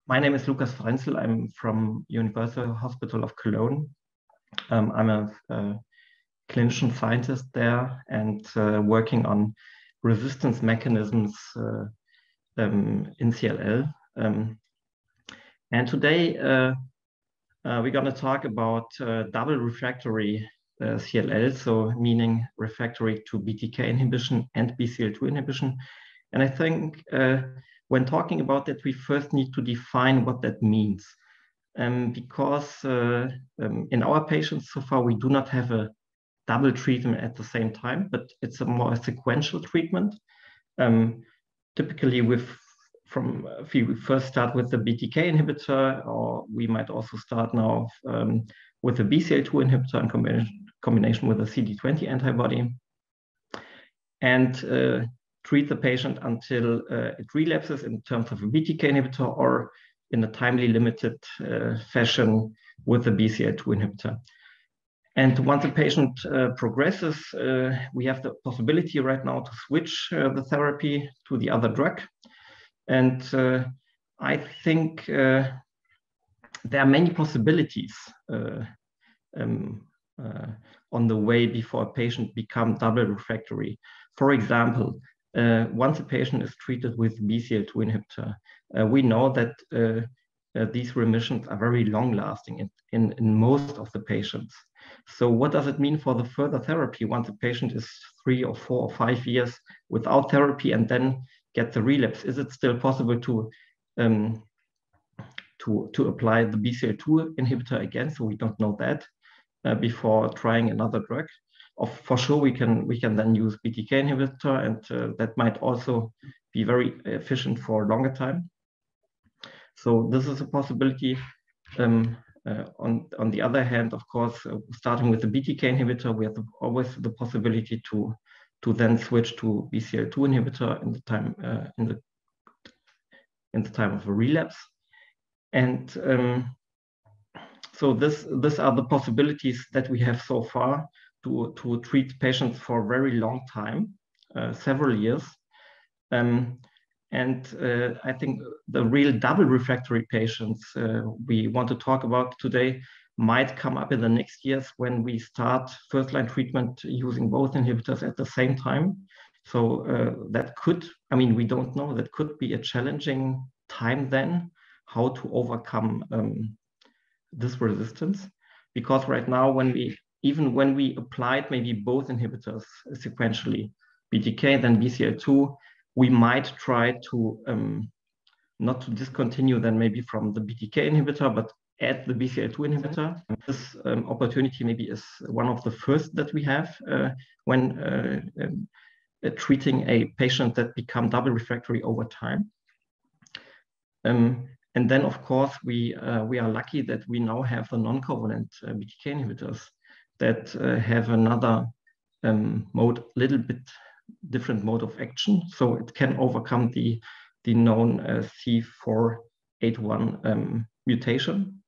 My name is Lukas Frenzel. I'm from University Hospital of Cologne. I'm a clinician scientist there and working on resistance mechanisms in CLL. And today we're going to talk about double refractory CLL, so meaning refractory to BTK inhibition and BCL2 inhibition. And I think when talking about that, we first need to define what that means. Because in our patients so far, we do not have a double treatment at the same time, but it's a more sequential treatment. Typically if we first start with the BTK inhibitor, or we might also start now with the BCL2 inhibitor in combination with a CD20 antibody, and treat the patient until it relapses in terms of a BTK inhibitor, or in a timely limited fashion with the BCL2 inhibitor. And once the patient progresses, we have the possibility right now to switch the therapy to the other drug. And I think there are many possibilities on the way before a patient becomes double refractory. For example, once a patient is treated with BCL2 inhibitor, we know that these remissions are very long-lasting in most of the patients. So what does it mean for the further therapy once a patient is 3 or 4 or 5 years without therapy and then get the relapse? Is it still possible to apply the BCL2 inhibitor again? So we don't know that before trying another drug. For sure, we can then use BTK inhibitor, and that might also be very efficient for a longer time. So this is a possibility. On the other hand, of course, starting with the BTK inhibitor, we have always the possibility to then switch to BCL2 inhibitor in the time of a relapse. And so these are the possibilities that we have so far to treat patients for a very long time, several years. And I think the real double refractory patients we want to talk about today might come up in the next years when we start first-line treatment using both inhibitors at the same time. So that could, we don't know, that could be a challenging time then, how to overcome this resistance. Because right now, even when we applied maybe both inhibitors sequentially, BTK then BCL2, we might try to not to discontinue then maybe from the BTK inhibitor, but add the BCL2 inhibitor. This opportunity maybe is one of the first that we have when treating a patient that become double refractory over time. And then, of course, we are lucky that we now have the non-covalent BTK inhibitors that have another little bit different mode of action. So it can overcome the known C481 mutation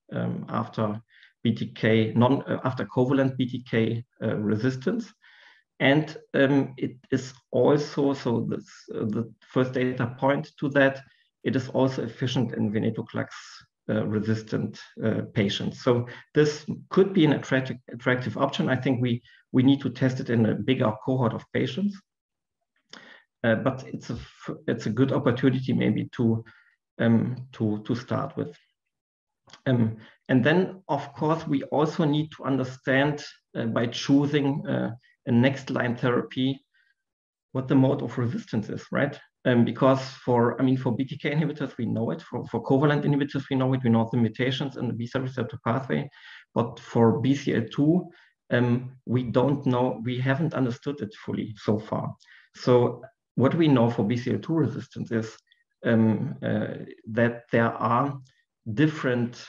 after after covalent BTK resistance. And it is also, so the first data point to that, it is also efficient in venetoclax resistant patients. So this could be an attractive option. I think we need to test it in a bigger cohort of patients. But it's a good opportunity maybe to start with. And then, of course, we also need to understand by choosing a next line therapy what the mode of resistance is, right? Because for BTK inhibitors, we know it. For covalent inhibitors, we know it. We know the mutations in the B-cell receptor pathway. But for BCL2, we don't know. We haven't understood it fully so far. So what we know for BCL2 resistance is that there are different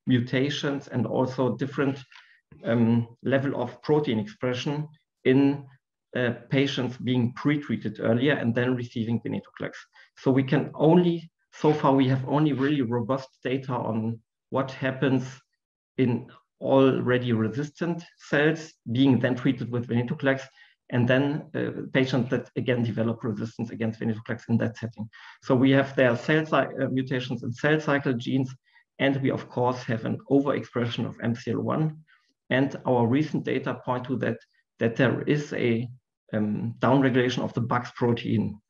mutations and also different level of protein expression in patients being pre-treated earlier and then receiving venetoclax. So we can only, so far we have only really robust data on what happens in already resistant cells being then treated with venetoclax and then patients that again develop resistance against venetoclax in that setting. So we have their mutations in cell cycle genes, and we of course have an overexpression of MCL1. And our recent data point to that there is a downregulation of the Bugs protein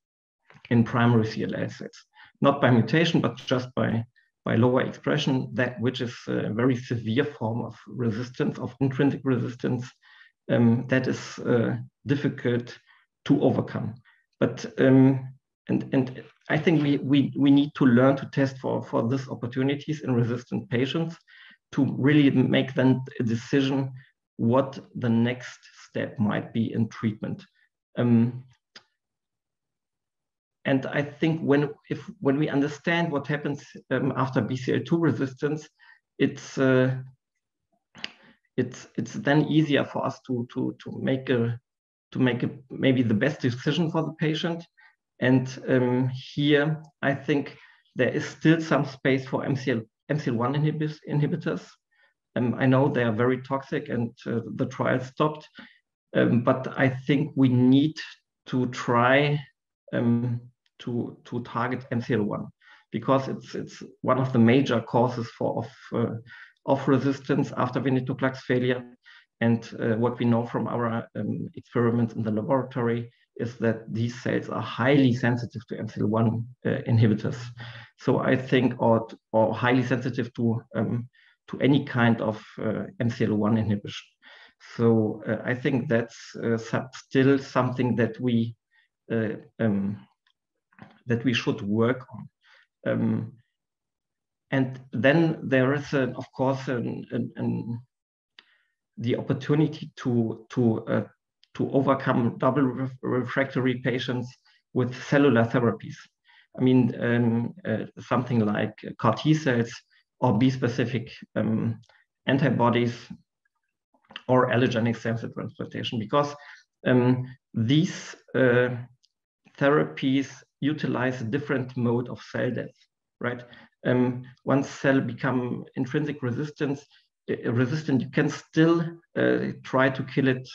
in primary CLL cells, not by mutation, but just by lower expression, which is a very severe form of resistance, of intrinsic resistance, that is difficult to overcome. But and I think we need to learn to test for these opportunities in resistant patients to really make then a decision what the next step might be in treatment. And I think when we understand what happens after BCL2 resistance, it's then easier for us to make maybe the best decision for the patient. And here I think there is still some space for MCL1 inhibitors. I know they are very toxic and the trial stopped, but I think we need to try to target MCL1 because it's one of the major causes of resistance after venetoclax failure. And what we know from our experiments in the laboratory is that these cells are highly sensitive to MCL1 inhibitors. So I think, or highly sensitive to any kind of MCL1 inhibition. So I think that's still something that we should work on. And then there is, of course, the opportunity to overcome double-refractory patients with cellular therapies. I mean, something like CAR T cells or bispecific antibodies or allogeneic stem cell transplantation, because these therapies utilize a different mode of cell death, right? Once cell become intrinsic resistant, you can still try to kill it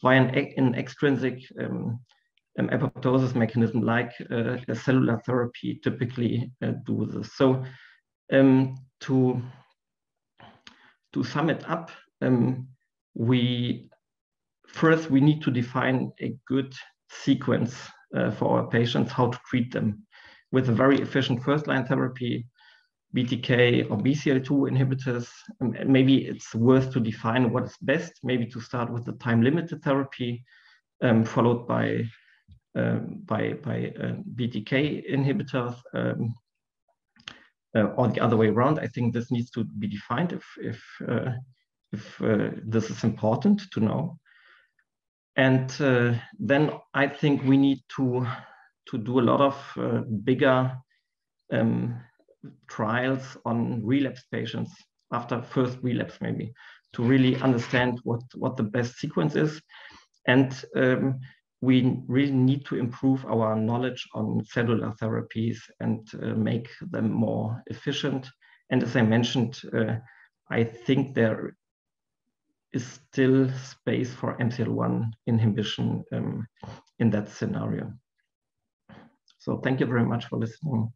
via an extrinsic apoptosis mechanism, like a cellular therapy typically do this. So to sum it up, we need to define a good sequence for our patients, how to treat them with a very efficient first-line therapy, BTK or BCL2 inhibitors. And maybe it's worth to define what is best, maybe to start with the time-limited therapy, followed by BTK inhibitors, or the other way around. I think this needs to be defined if this is important to know. And then I think we need to do a lot of bigger trials on relapsed patients after first relapse, maybe, to really understand what the best sequence is. And we really need to improve our knowledge on cellular therapies and make them more efficient. And as I mentioned, I think there is still space for MCL1 inhibition in that scenario. So thank you very much for listening.